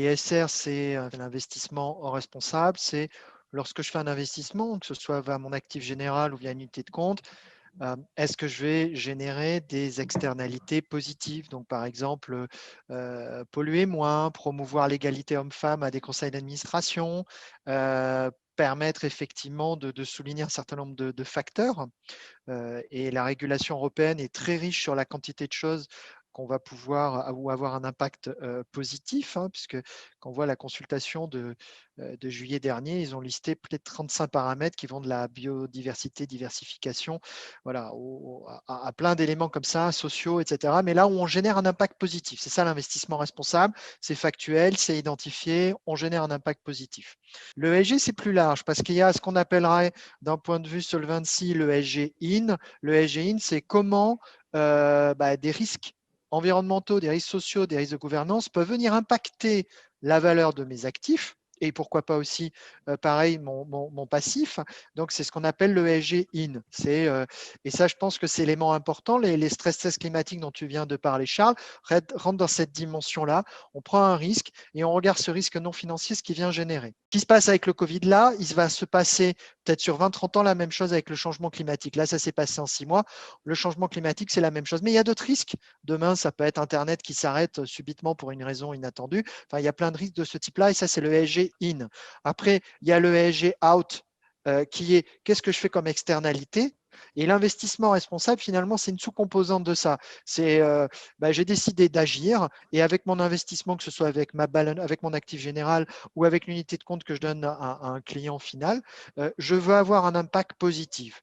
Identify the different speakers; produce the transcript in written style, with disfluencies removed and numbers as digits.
Speaker 1: L'ISR, c'est l'investissement responsable. C'est lorsque je fais un investissement, que ce soit via mon actif général ou via une unité de compte, est-ce que je vais générer des externalités positives? Donc, par exemple, polluer moins, promouvoir l'égalité homme-femme à des conseils d'administration, permettre effectivement de souligner un certain nombre de facteurs. Et la régulation européenne est très riche sur la quantité de choses qu'on va pouvoir ou avoir un impact positif, hein, puisque quand on voit la consultation de juillet dernier, ils ont listé peut-être 35 paramètres qui vont de la biodiversité, diversification, voilà, à plein d'éléments comme ça, sociaux, etc. Mais là où on génère un impact positif, c'est ça l'investissement responsable, c'est factuel, c'est identifié, on génère un impact positif. Le ESG, c'est plus large parce qu'il y a ce qu'on appellerait d'un point de vue Solvency le ESG in. Le ESG in, c'est comment des risques environnementaux, des risques sociaux, des risques de gouvernance peuvent venir impacter la valeur de mes actifs et pourquoi pas aussi, pareil, mon passif. Donc, c'est ce qu'on appelle le ESG in. Et ça, je pense que c'est l'élément important. Les stress tests climatiques dont tu viens de parler, Charles, rentrent dans cette dimension-là. On prend un risque et on regarde ce risque non financier, ce qui vient générer. Ce qui se passe avec le Covid là, il va se passer peut-être sur 20-30 ans la même chose avec le changement climatique. Là, ça s'est passé en 6 mois. Le changement climatique, c'est la même chose. Mais il y a d'autres risques. Demain, ça peut être Internet qui s'arrête subitement pour une raison inattendue. Enfin, il y a plein de risques de ce type-là et ça, c'est le ESG in. Après, il y a le ESG out qui est qu'est-ce que je fais comme externalité. Et l'investissement responsable, finalement, c'est une sous-composante de ça. C'est j'ai décidé d'agir et avec mon investissement, que ce soit avec avec mon actif général ou avec l'unité de compte que je donne à un client final, je veux avoir un impact positif.